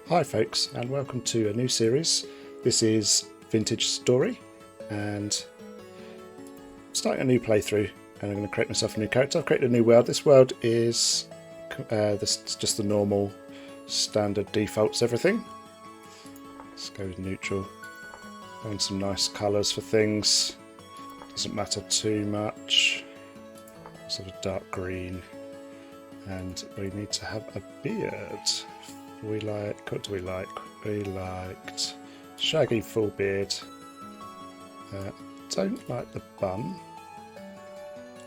Hi folks, and welcome to a new series. This is Vintage Story, and I'm starting a new playthrough, and I'm going to create myself a new character. I've created a new world. This world is just the normal standard defaults, everything. Let's go with neutral. Find some nice colours for things. Doesn't matter too much. Sort of dark green, and we need to have a beard. What do we like? We liked shaggy full beard. Don't like the bun.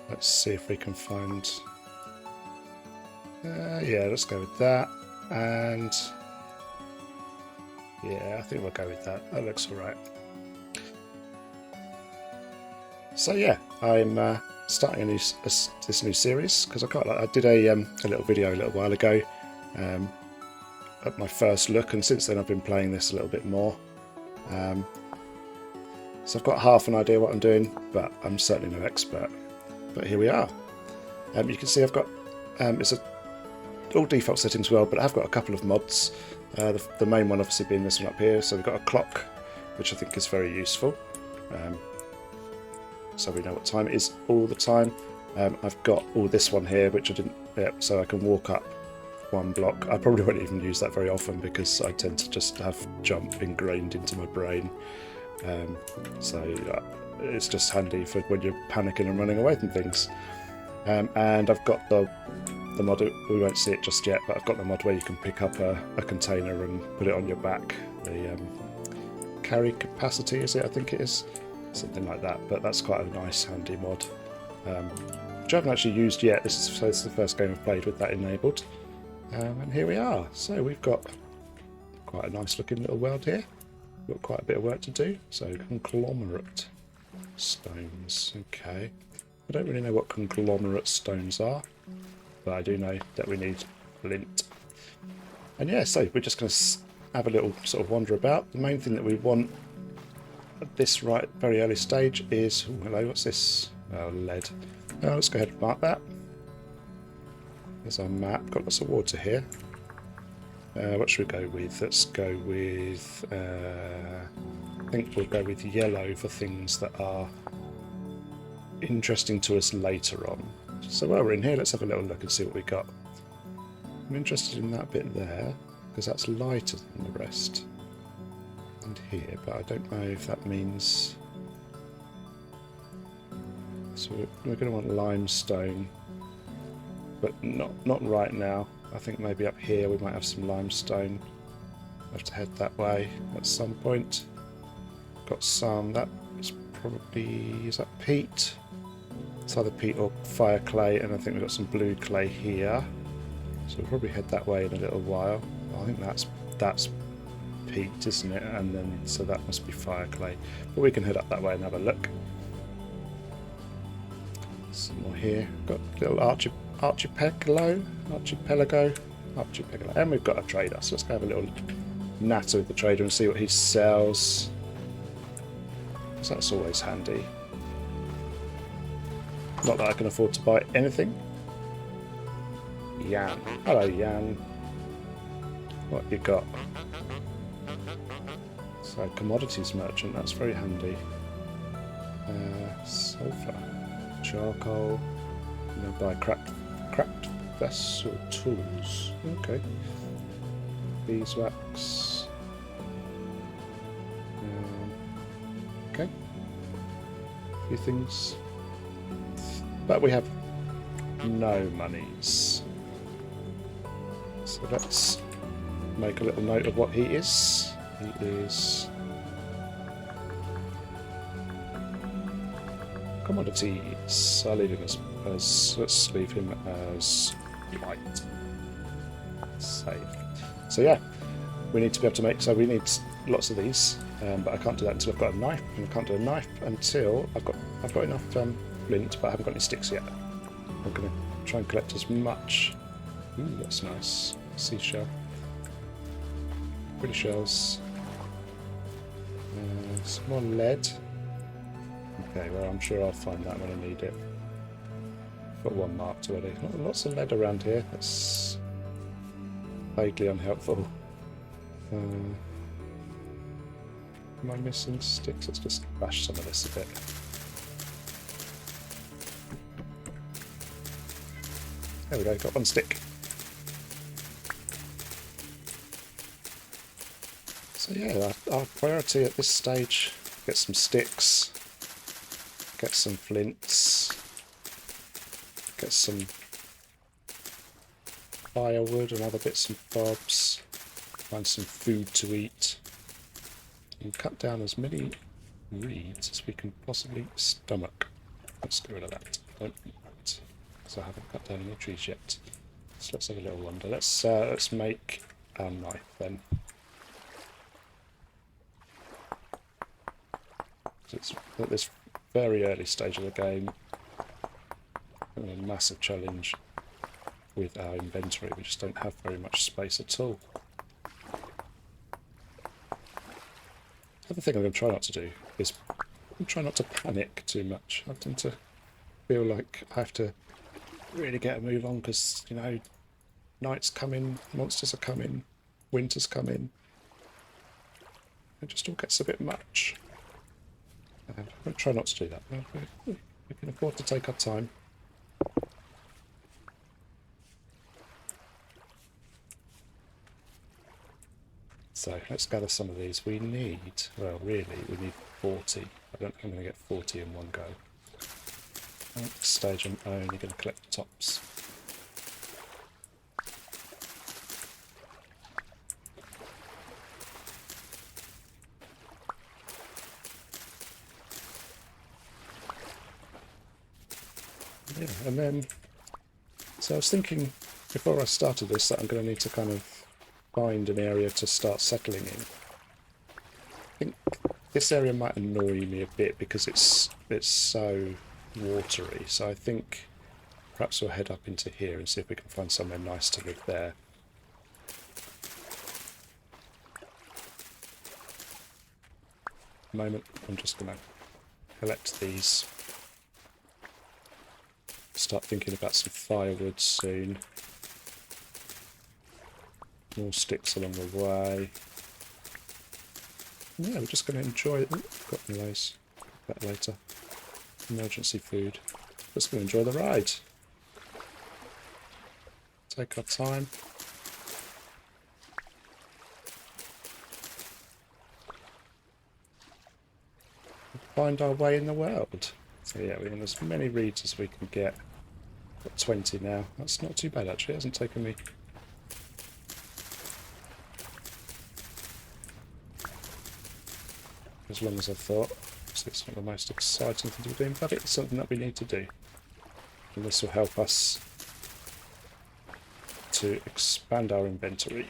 Let's see if we can find... yeah, let's go with that. And yeah, I think we'll go with that. That looks alright. So yeah, I'm starting this new series because I did a little video a little while ago. At my first look, and since then I've been playing this a little bit more. So I've got half an idea what I'm doing, but I'm certainly no expert. But here we are. You can see I've got it's all default settings world, but I've got a couple of mods. The main one obviously being this one up here. So we've got a clock, which I think is very useful. So we know what time it is all the time. I've got all this one here, which I didn't. So I can walk up one block. I probably won't even use that very often because I tend to just have jump ingrained into my brain. So it's just handy for when you're panicking and running away from things. And I've got the mod, we won't see it just yet, but I've got the mod where you can pick up a container and put it on your back. The carry capacity, is it? I think it is. Something like that, but that's quite a nice handy mod. Which I haven't actually used yet. This is the first game I've played with that enabled. And here we are. So we've got quite a nice looking little world here. Got quite a bit of work to do. So conglomerate stones. Okay. I don't really know what conglomerate stones are, but I do know that we need flint. And yeah, so we're just going to have a little sort of wander about. The main thing that we want at this very early stage is... Oh, hello, what's this? Oh, lead. Let's go ahead and mark that. There's our map. Got lots of water here. What should we go with? Let's go with... I think we'll go with yellow for things that are interesting to us later on. So while we're in here, let's have a little look and see what we got. I'm interested in that bit there, because that's lighter than the rest. And here, but I don't know if that means... So we're going to want limestone. But not right now. I think maybe up here we might have some limestone. We'll have to head that way at some point. Got some. That is probably... Is that peat? It's either peat or fire clay, and I think we've got some blue clay here. So we'll probably head that way in a little while. I think that's peat, isn't it? And then so that must be fire clay. But we can head up that way and have a look. Some more here. Got a little archipelago, and we've got a trader, so let's go have a little natter with the trader and see what he sells, because that's always handy. Not that I can afford to buy anything. Jan, hello Jan, what you got? So commodities merchant, that's very handy. Sulfur, charcoal, I'm going to buy cracked vessel tools. Okay. Beeswax. Okay. A few things. But we have no monies. So let's make a little note of what he is. He is... commodities. I'll leave him as let's leave him as light. Save. So yeah, we need to be able to make. So we need lots of these, but I can't do that until I've got a knife, and I can't do a knife until I've got enough flint, but I haven't got any sticks yet. I'm going to try and collect as much. Ooh, that's nice. Seashell. Pretty shells. Some more lead. Okay, well I'm sure I'll find that when I need it. Got one marked already. Lots of lead around here. That's vaguely unhelpful. Am I missing sticks? Let's just bash some of this a bit. There we go, got one stick. So yeah, our priority at this stage, get some sticks, get some flints, get some firewood and other bits and bobs, find some food to eat, and cut down as many reeds as we can possibly stomach. Let's get rid of that. I don't want that, because I haven't cut down any trees yet. So let's have a little wander. Let's make our knife then. It's at this very early stage of the game, and a massive challenge with our inventory. We just don't have very much space at all. The other thing I'm going to try not to do is try not to panic too much. I tend to feel like I have to really get a move on because, you know, night's coming, monsters are coming, winter's coming. It just all gets a bit much. I'm going to try not to do that. We can afford to take our time. So let's gather some of these. We need, well, really, we need 40. I don't think I'm going to get 40 in one go. At this stage, I'm only going to collect the tops. Yeah, and then, so I was thinking before I started this that I'm going to need to kind of find an area to start settling in. I think this area might annoy me a bit because it's so watery, so I think perhaps we'll head up into here and see if we can find somewhere nice to live there. At the moment, I'm just going to collect these. Start thinking about some firewood soon. More sticks along the way. Yeah, we're just going to enjoy it. Ooh, got one of those. Better later. Emergency food. Just going to enjoy the ride. Take our time. Find our way in the world. So yeah, we're in as many reeds as we can get. Got 20 now. That's not too bad actually. It hasn't taken me as long as I thought. So it's not the most exciting thing to be doing, but it's something that we need to do. And this will help us to expand our inventory.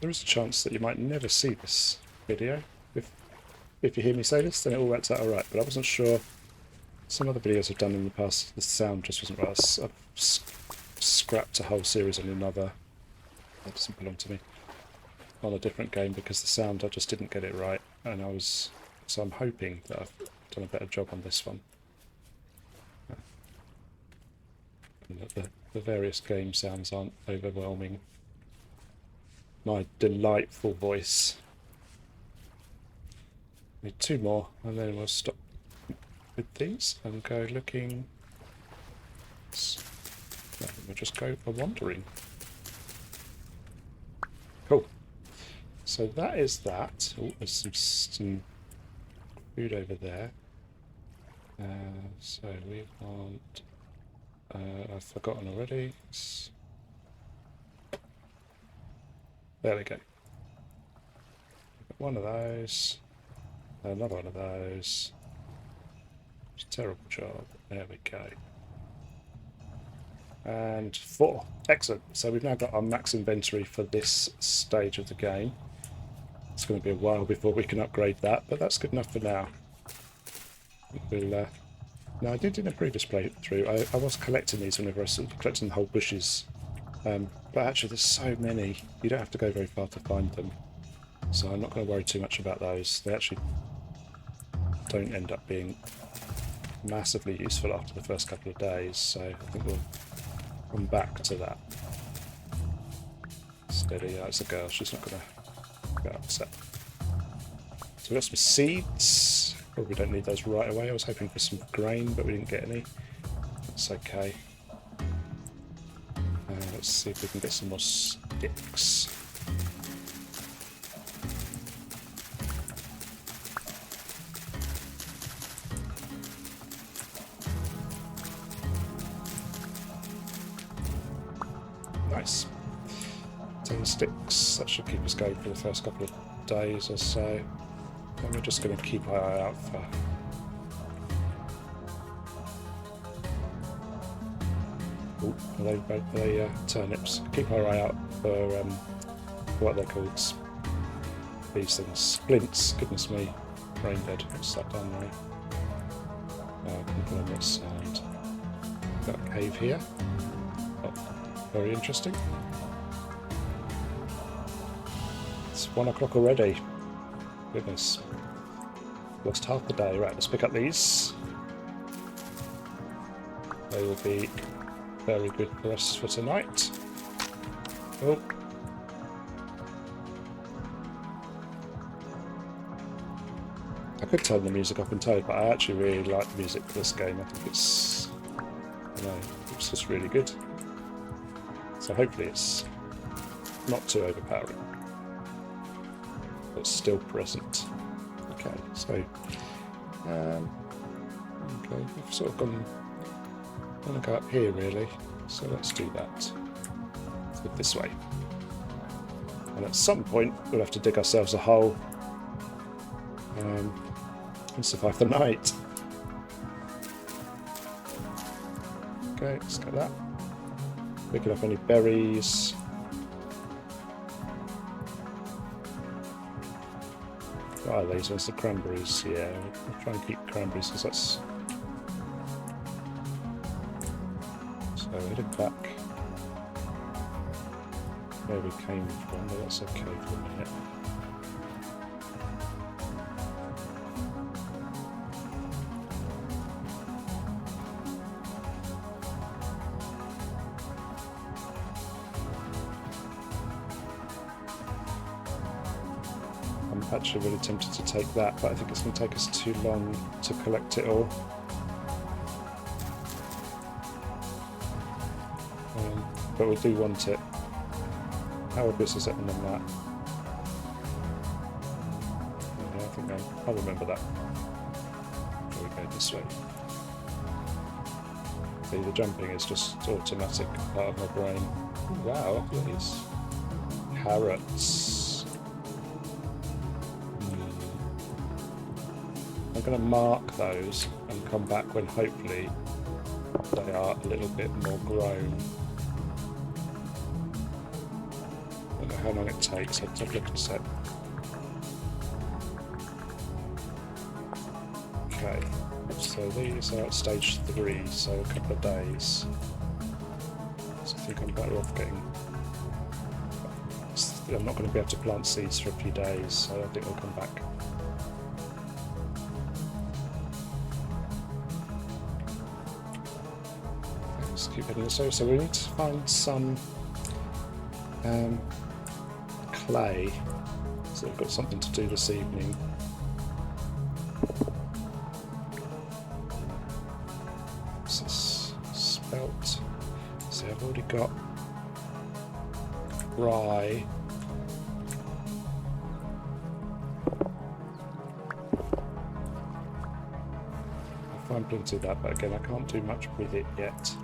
There is a chance that you might never see this video. If you hear me say this, then it all works out alright, but I wasn't sure. Some other videos I've done in the past, the sound just wasn't right. I've scrapped a whole series on another, that doesn't belong to me, on a different game because the sound, I just didn't get it right, and so I'm hoping that I've done a better job on this one. And that the various game sounds aren't overwhelming my delightful voice. Need 2 more and then we'll stop with these and go looking. No, we'll just go for wandering. Cool. So that is that. Oh, there's some food over there. So we want. I've forgotten already. There we go. One of those. Another one of those. It's a terrible job. There we go. And 4. Excellent. So we've now got our max inventory for this stage of the game. It's going to be a while before we can upgrade that, but that's good enough for now. We'll, no, I did in a previous playthrough. I was collecting these whenever I was collecting the whole bushes. But actually there's so many, you don't have to go very far to find them. So I'm not going to worry too much about those. They actually don't end up being massively useful after the first couple of days, so I think we'll come back to that. Steady, it's a girl, she's not going to get upset. So we've got some seeds. Probably don't need those right away. I was hoping for some grain, but we didn't get any. That's okay. Let's see if we can get some more sticks. Nice. 10 sticks. That should keep us going for the first couple of days or so. And we're just going to keep our eye out for... Ooh, are they turnips? Keep our eye out for what they're called. These things. Splints. Goodness me. Brain dead. What's that down there? People on this side. Got a cave here. Oh, very interesting. It's 1 o'clock already. Goodness. Lost half the day. Right, let's pick up these. They will be very good for us for tonight. Oh. I could turn the music up entirely, but I actually really like the music for this game. I think it's... I don't know, it's just really good. So hopefully it's not too overpowering. But still present. Okay, so okay, we've sort of gone. I want to go up here really, so let's do that. Let's go this way. And at some point we'll have to dig ourselves a hole and survive the night. Okay, let's get that. Picking up any berries. What are these ones? The cranberries, yeah. We'll try and keep cranberries because that's... So heading back where we came from, but that's okay for a minute. I'm actually really tempted to take that, but I think it's going to take us too long to collect it all. But we do want it. How obvious is it on the map? Yeah, I think I'll remember that. Before we go this way. See, the jumping is just automatic part of my brain. Ooh, wow, look at these carrots. I'm going to mark those and come back when hopefully they are a little bit more grown. I don't know how long it takes, I'll take a look in a sec. Okay, so these are at stage 3, so a couple of days. So I think I'm better off getting... I'm not going to be able to plant seeds for a few days, so I think I'll come back. Let's keep heading this way. So we need to find some clay. So we've got something to do this evening. This is spelt. So I've already got rye. I'll find plenty of that, but again I can't do much with it yet.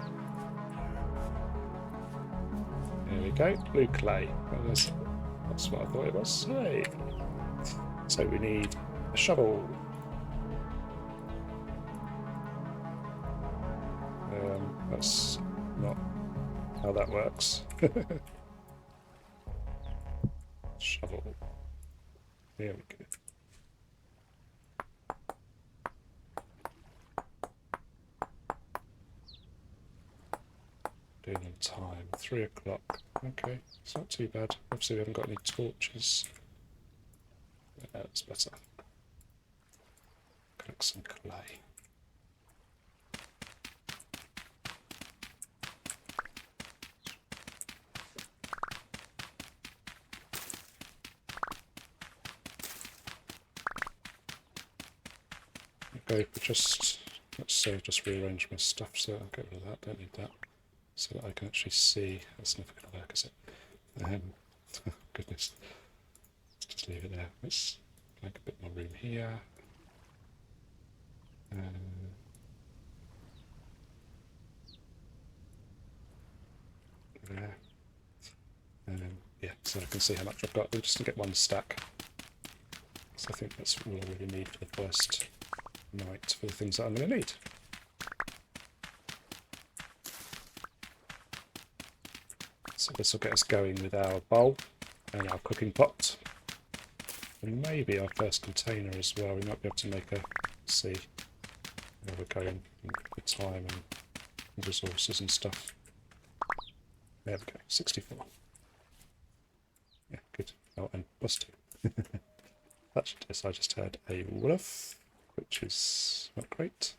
There we go, blue clay. Well, that's what I thought it was. Hey. So we need a shovel. That's not how that works. Shovel. There we go. Doing on time, 3 o'clock. Okay, it's not too bad. Obviously we haven't got any torches. That's better. Collect some clay. Okay, let's say just rearrange my stuff, so I'll get rid of that, don't need that. So that I can actually see. That's never going to work, is it? Goodness. Let's just leave it there. Let's make a bit more room here. There. Yeah, so I can see how much I've got. We're just going to get 1 stack. So I think that's all I really need for the first night for the things that I'm going to need. So this will get us going with our bowl and our cooking pot. And maybe our first container as well. We might be able to make see where we're going with time and resources and stuff. There we go, 64. Yeah, good. Oh, and +2. That's just, I just had a wolf, which is not great.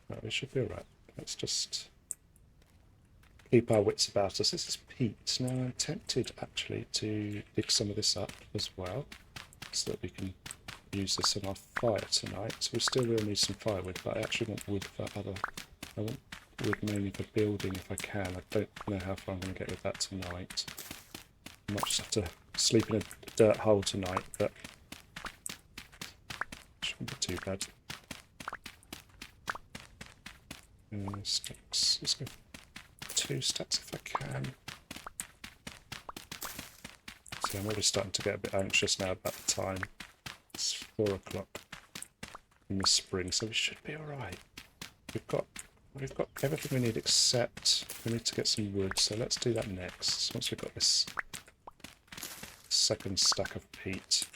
No, we should be alright. Let's just keep our wits about us. This is peat. Now I'm tempted actually to dig some of this up as well, so that we can use this in our fire tonight. So we still will need some firewood, but I actually want wood for I want wood mainly for building if I can. I don't know how far I'm going to get with that tonight. I might just have to sleep in a dirt hole tonight, but shouldn't be too bad. Sticks. Let's go 2 stacks if I can. So I'm already starting to get a bit anxious now about the time. It's 4 o'clock in the spring, so we should be alright. We've got everything we need except we need to get some wood, so let's do that next. Once we've got this second stack of peat,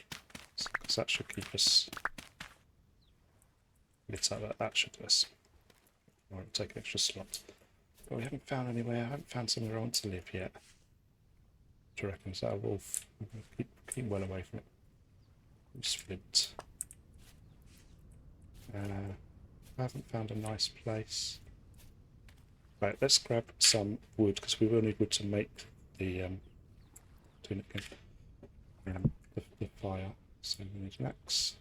because that should keep us lit up. That should do us. I won't take an extra slot. But we haven't found anywhere. I haven't found somewhere I want to live yet. What do you reckon? Is that a wolf? Keep well away from it. It's flint. I haven't found a nice place. Right, let's grab some wood, because we will need wood to make the the fire. So we need an axe.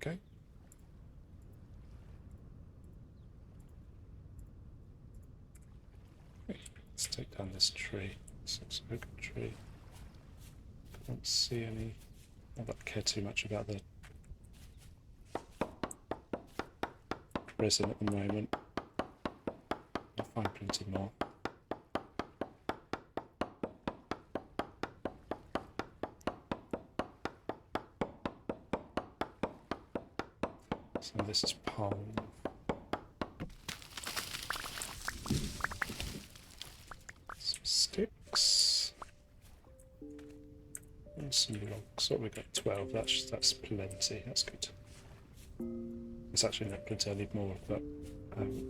Okay. Let's take down this tree. This looks like a good tree. I don't see any. I don't care too much about the resin at the moment. I'll find plenty more. So this is palm. Some sticks. And some logs. What have we got? 12. That's plenty. That's good. It's actually not plenty. I need more, but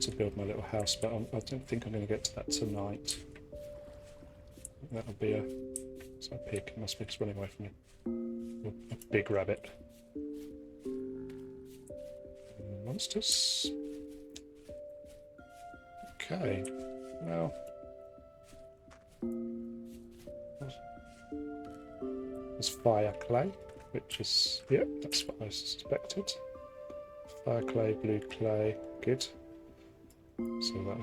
to build my little house. But I don't think I'm going to get to that tonight. That'll be it's a pig. It must be just running away from me. A big rabbit. Monsters. Okay. Well. There's fire clay, which is, yep, that's what I suspected. Fire clay, blue clay, good. So that,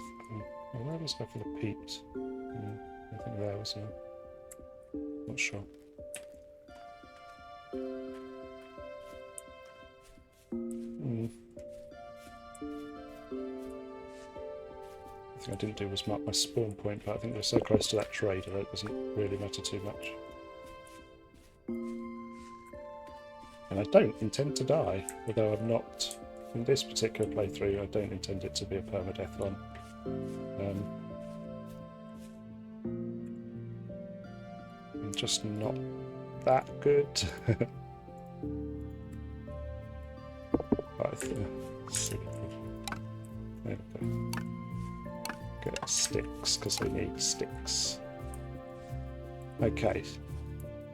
well, where was that for the peat? I think there was not sure. The thing I didn't do was mark my spawn point, but I think we're so close to that trader that it doesn't really matter too much. And I don't intend to die, although I'm not in this particular playthrough, I don't intend it to be a permadeathlon. I'm just not that good. There we go. Get sticks, because we need sticks. Okay.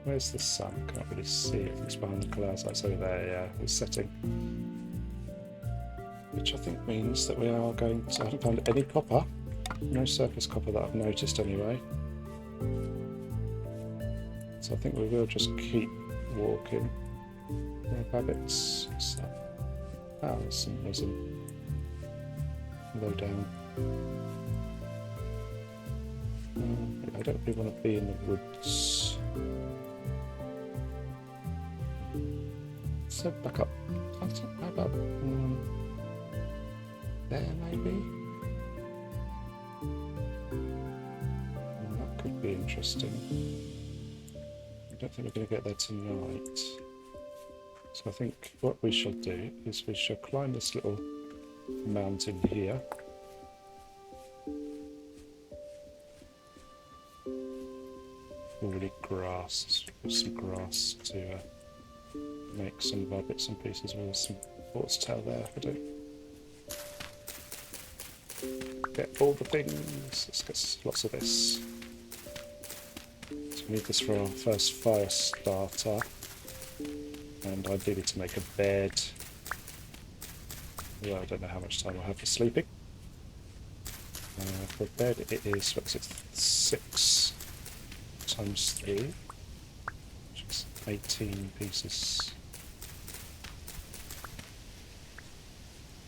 Where's the sun? Can't really see it. It's behind the clouds. That's over there, yeah. It's setting. Which I think means that we are going to... I haven't found any copper. No surface copper that I've noticed anyway. So I think we will just keep walking. Rabbits. What's that? Oh, there's a low down. I don't really want to be in the woods. So back up. How about there maybe? That could be interesting. I don't think we're going to get there tonight. So I think what we shall do is we shall climb this little mountain here. Already grass. Put some grass to make some of our bits and pieces with some horsetail there if I do. Get all the things. Let's get lots of this. So we need this for our first fire starter. And ideally to make a bed. Well, I don't know how much time I'll have for sleeping. For a bed it is, what is it, 6 times 3, which is 18 pieces.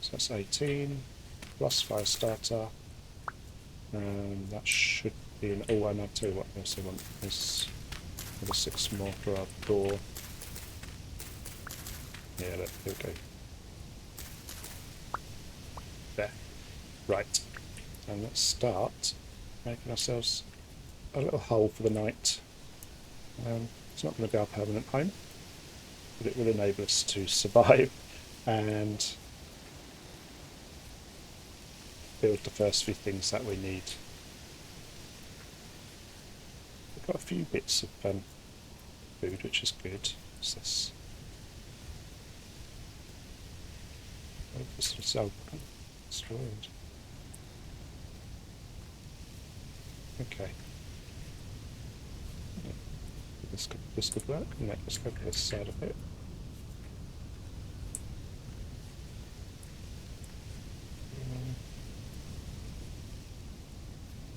So that's 18 plus fire starter. That should be an... Oh, and I'll tell you what I also want is another 6 more for our door. Yeah, there we go. There. Right. And let's start making ourselves a little hole for the night. It's not going to be our permanent home, but it will enable us to survive and build the first few things that we need. We've got a few bits of food, which is good. What's this? Oh, this is so destroyed. Okay. This could work. And let's go to this side of it.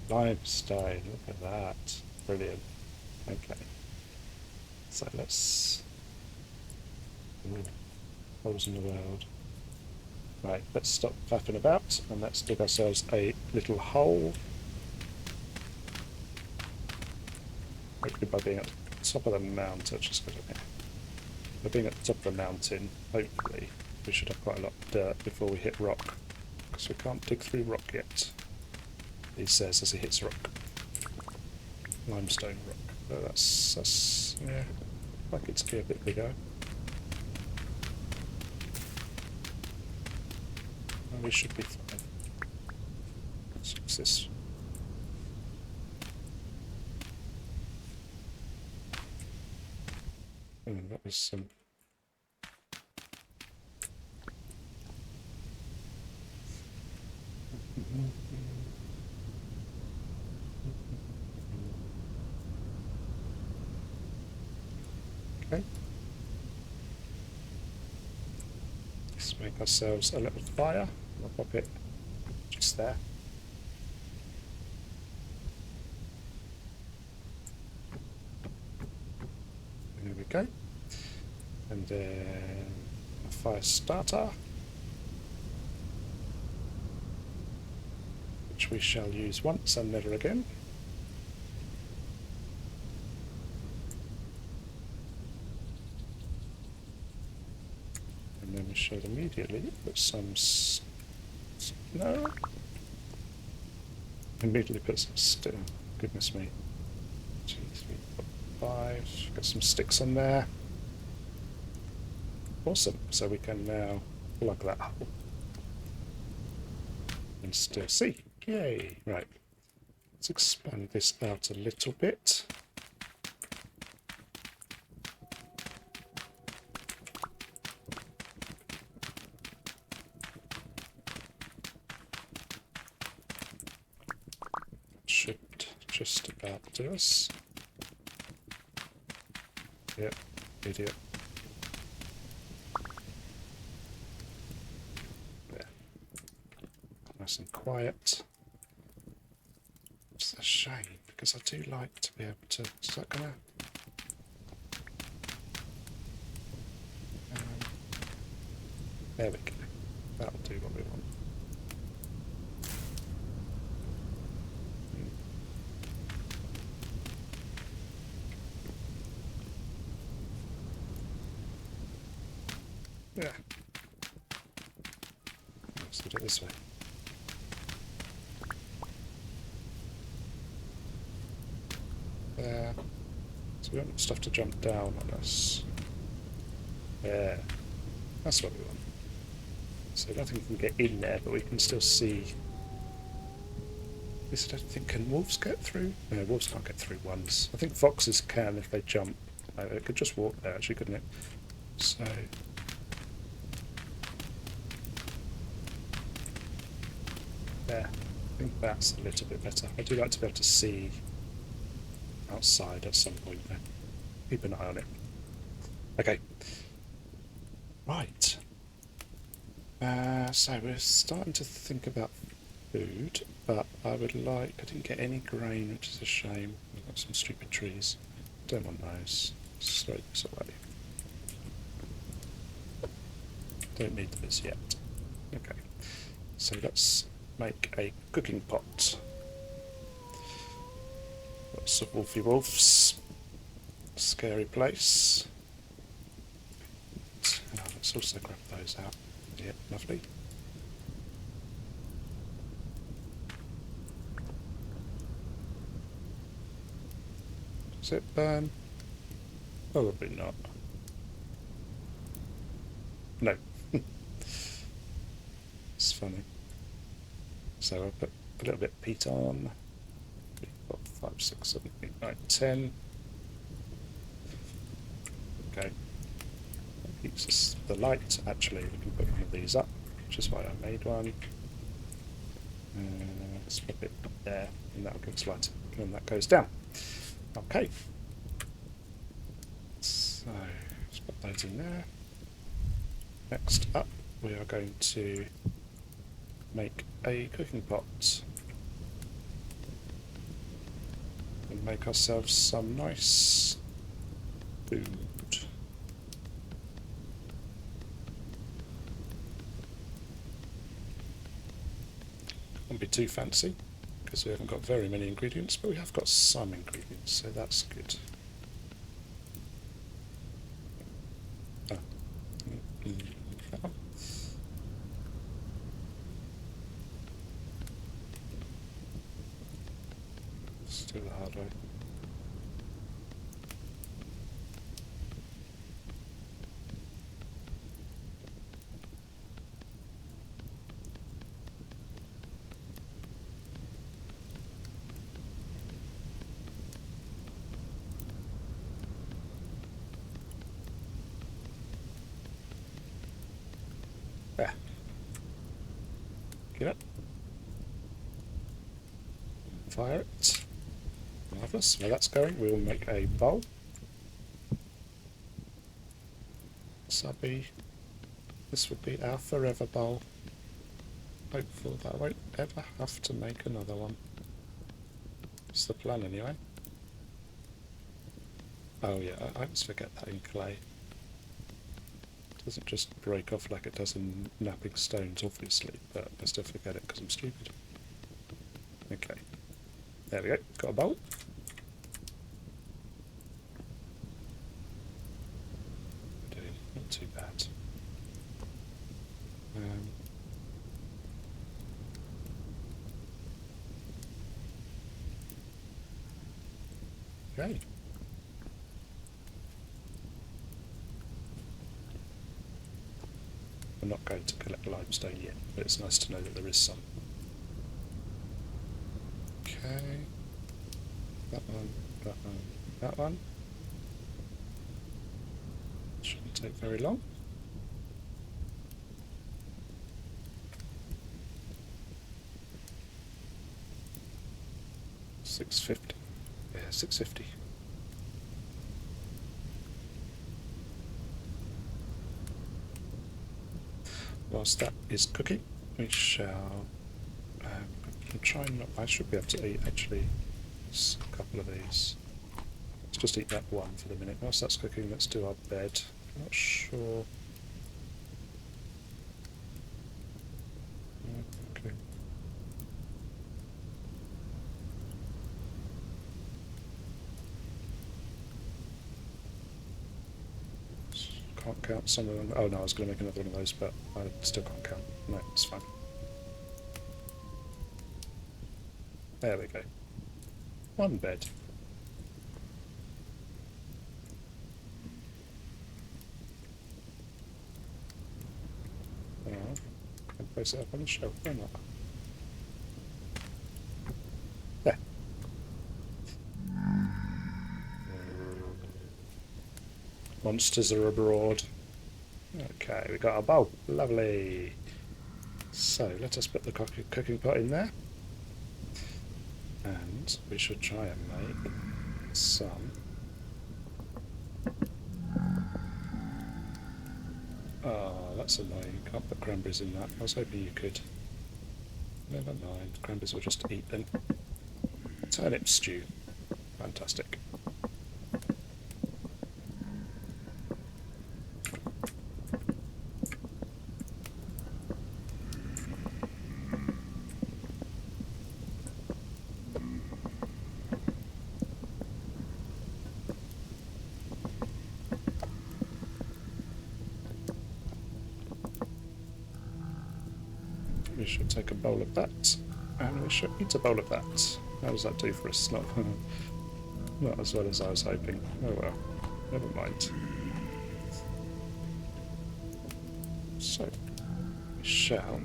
Limestone, look at that. Brilliant. Okay. So let's... holes in the world. Right, let's stop faffing about and let's dig ourselves a little hole. Hopefully by being at the top of the mountain, just got it. By being at the top of the mountain, hopefully we should have quite a lot of dirt before we hit rock. Because we can't dig through rock yet. He says as he hits rock. Limestone rock. So that's yeah, like it's a bit bigger. We should be fine. Let's fix this. And that was some. Okay. Let's make ourselves a little fire. I'll pop it just there. There we go. And then a fire starter, which we shall use once and never again. And then we shall immediately put some no. Immediately put some stone. Goodness me. 2, 3, 4, 5. Got some sticks on there. Awesome. So we can now plug that hole. And still see. Yay! Right. Let's expand this out a little bit. Should just about do us. Yep, idiot. There. Nice and quiet. It's a shame, because I do like to be able to... Is that gonna... there we go. That'll do what we want. Yeah. Let's do it this way. There. So we don't want stuff to jump down on us. There. That's what we want. So nothing can get in there, but we can still see. This I don't think, can wolves get through? No, wolves can't get through ones. I think foxes can if they jump. It could just walk there actually, couldn't it? So... there. I think that's a little bit better. I do like to be able to see outside at some point there. Keep an eye on it. Okay. Right. So we're starting to think about food, but I would like... I didn't get any grain, which is a shame. I've got some stupid trees. Don't want those. Let's throw this away. Don't need those yet. Okay. So let's make a cooking pot. Lots of wolfy wolves. Scary place. Oh, let's also grab those out. Yep, lovely. Does it burn? Probably not. No. It's funny. So I'll put a little bit of peat on. 3, 4, 5, 6, 7, 8, 9, 10. Okay. That keeps us the light. Actually, we can put one of these up, which is why I made one. Let's put it up there, and that'll give us light when that goes down. Okay. So let's put those in there. Next up, we are going to make a cooking pot and make ourselves some nice food. Won't be too fancy because we haven't got very many ingredients, but we have got some ingredients, so that's good. Let's do the hard way. There. Get it. Fire it. Marvellous. While that's going, we'll make a bowl. Subby. This would be our forever bowl. Hopeful that I won't ever have to make another one. It's the plan anyway. Oh yeah, I always forget that in clay. It doesn't just break off like it does in napping stones, obviously, but I still forget it because I'm stupid. Okay. There we go, got a bowl. Doing not too bad. Okay. not going to collect limestone yet, but it's nice to know that there is some. Okay. That one, that one, that one. Shouldn't take very long. $6.50. Yeah, $6.50. Whilst that is cooking, we shall. I'm trying not. I should be able to eat actually a couple of these. Let's just eat that one for the minute. Whilst that's cooking, let's do our bed. I'm not sure. Okay. Can't count some of them. Oh no, I was going to make another one of those, but I still can't count. No, it's fine. There we go. One bed. Oh, I can place it up on the shelf, why not? There. Monsters are abroad. Okay, we got our bowl. Lovely. So let us put the cooking pot in there. And we should try and make some. Oh, that's annoying. Can't put cranberries in that. I was hoping you could. Never mind. Cranberries will just eat them. Turnip stew. Fantastic. We should take a bowl of that, and we should eat a bowl of that. How does that do for us? Not, not as well as I was hoping. Oh well, never mind. So, we shall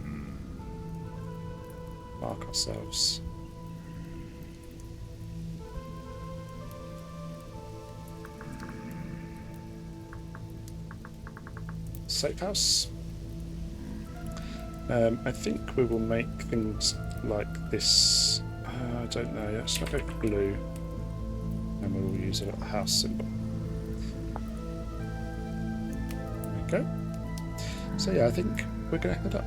mark ourselves. Safe house. I think we will make things like this. I don't know. It's like a glue, and we will use a little house symbol. There we go. So yeah, I think we're going to head up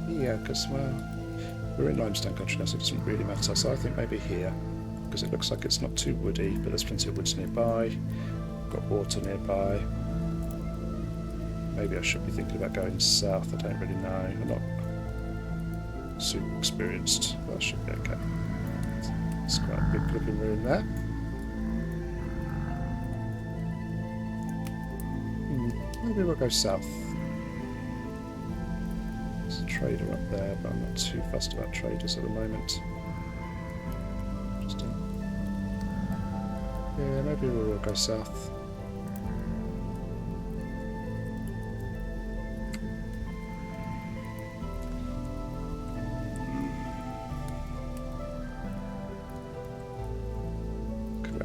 here because we're in limestone country now, so it doesn't really matter. So I think maybe here, because it looks like it's not too woody, but there's plenty of woods nearby. Got water nearby. Maybe I should be thinking about going south. I don't really know. I'm not super experienced. That should be okay. It's quite a big looking room there. Maybe we'll go south. There's a trader up there, but I'm not too fussed about traders at the moment. Just yeah, maybe we'll go south.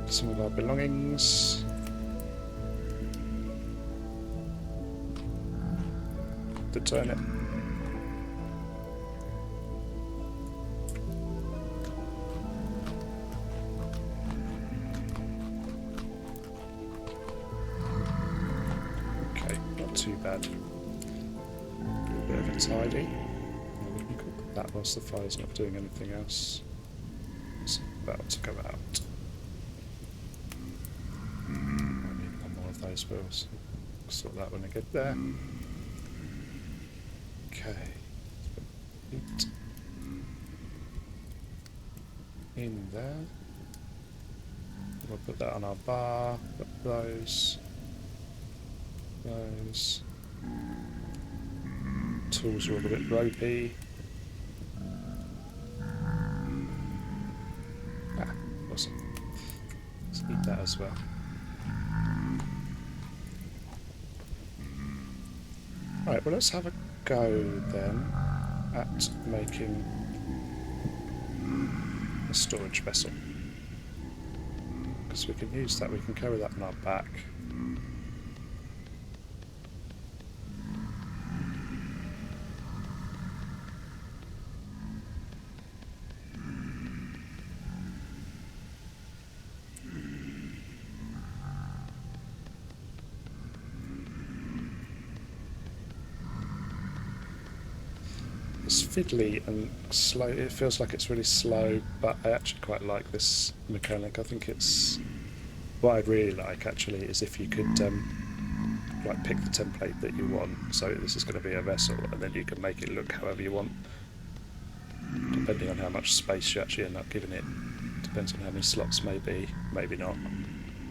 Some of our belongings. The turnip. Okay, not too bad. A little bit of a tidy. We can cook that whilst the fire's not doing anything else. It's about to go out. Those wheels. Sort that when I get there. Okay. Heat in there. We'll put that on our bar. Put those. Tools are all a bit ropey. Awesome. Let's eat that as well. Right, well let's have a go then at making a storage vessel, because we can use that, we can carry that on our back. It's fiddly and slow, it feels like it's really slow, but I actually quite like this mechanic. I think it's, what I'd really like actually is if you could like pick the template that you want, so this is going to be a vessel, and then you can make it look however you want, depending on how much space you actually end up giving it. Depends on how many slots, maybe not,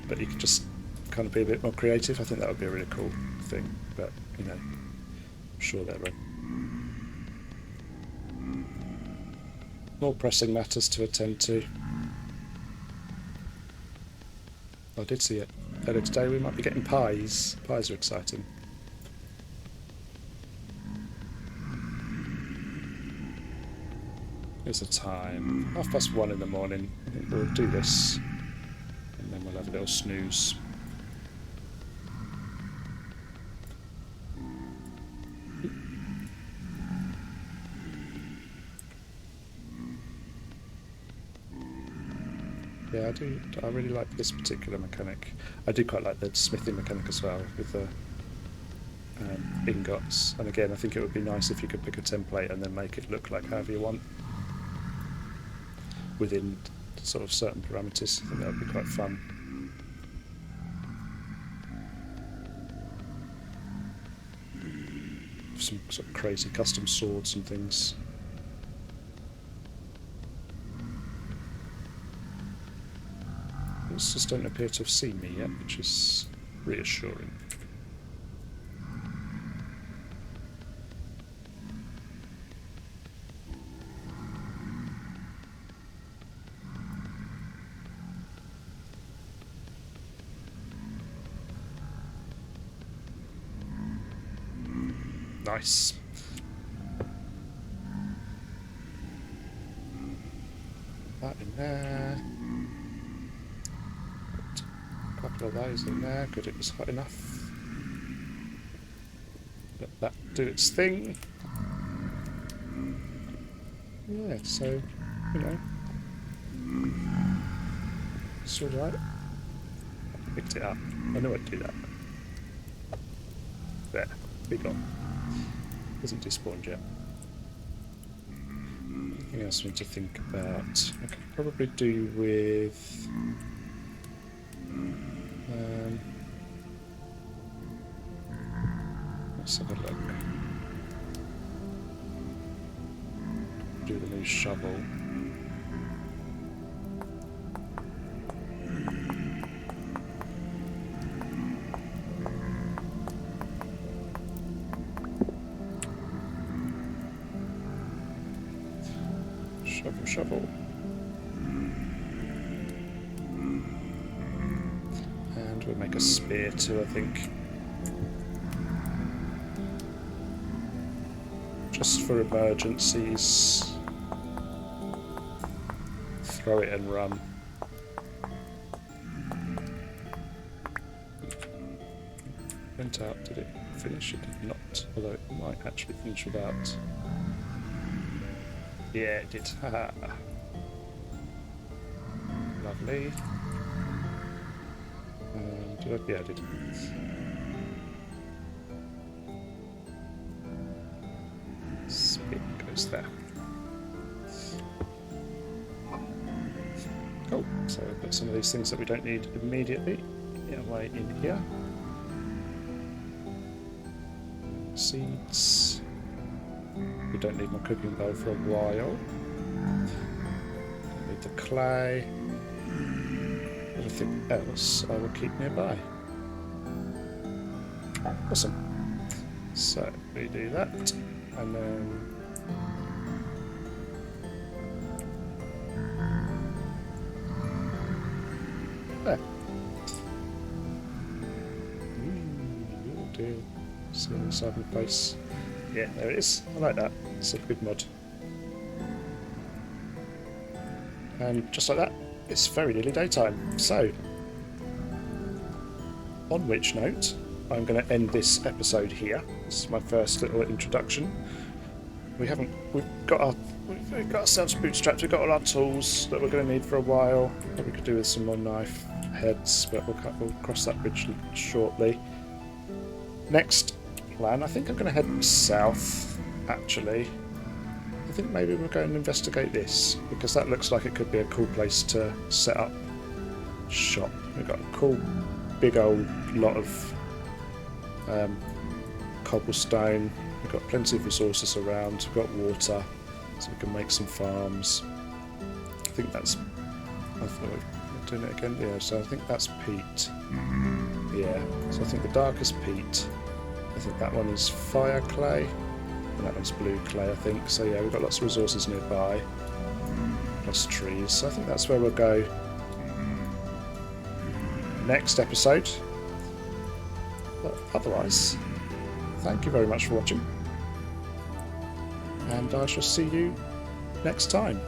but you can just kind of be a bit more creative. I think that would be a really cool thing, but you know, I'm sure they're more pressing matters to attend to. I did see it earlier today, we might be getting pies. Pies are exciting. Here's the time, 1:30 in the morning. I think we'll do this and then we'll have a little snooze. Yeah, I really like this particular mechanic. I do quite like the smithing mechanic as well, with the ingots. And again, I think it would be nice if you could pick a template and then make it look like however you want, within sort of certain parameters. I think that would be quite fun. Some sort of crazy custom swords and things. Just don't appear to have seen me yet, which is reassuring. Nice. That in there. Couple of those in there, good, it was hot enough. Let that do its thing. Yeah, so, you know, it's alright. I picked it up. I knew I'd do that. There, be gone. Hasn't despawned yet. Anything else I need to think about? I could probably do with... let's have a look. Do the new shovel. Shovel, shovel. And we'll make a spear too, I think. Just for emergencies. Throw it and run. Went out, did it finish? It did not, although it might actually finish without. Yeah, it did. Haha. Lovely. Did I? Yeah, I did. Spin goes there. Cool. So we've got some of these things that we don't need immediately away in here. Seeds. We don't need my cooking bowl for a while. Don't need the clay. Everything else I will keep nearby. Awesome. So we do that, and then there. Ooh, dear. See on the side of the face. Yeah, there it is. I like that. It's a good mod. And just like that, it's very nearly daytime. So, on which note, I'm going to end this episode here. This is my first little introduction. We've got ourselves bootstrapped. We've got all our tools that we're going to need for a while. Probably could do with some more knife heads, but we'll cross that bridge shortly. Next plan, I think I'm going to head south. Actually, I think maybe we'll go and investigate this because that looks like it could be a cool place to set up shop. We've got a cool big old lot of cobblestone. We've got plenty of resources around. We've got water, so we can make some farms. I think that's. I thought we're doing it again. Yeah, so I think that's peat. Yeah, so I think the dark is peat. I think that one is fire clay, and that one's blue clay. I think so. Yeah, we've got lots of resources nearby, plus trees. So I think that's where we'll go next episode. But otherwise, thank you very much for watching, and I shall see you next time.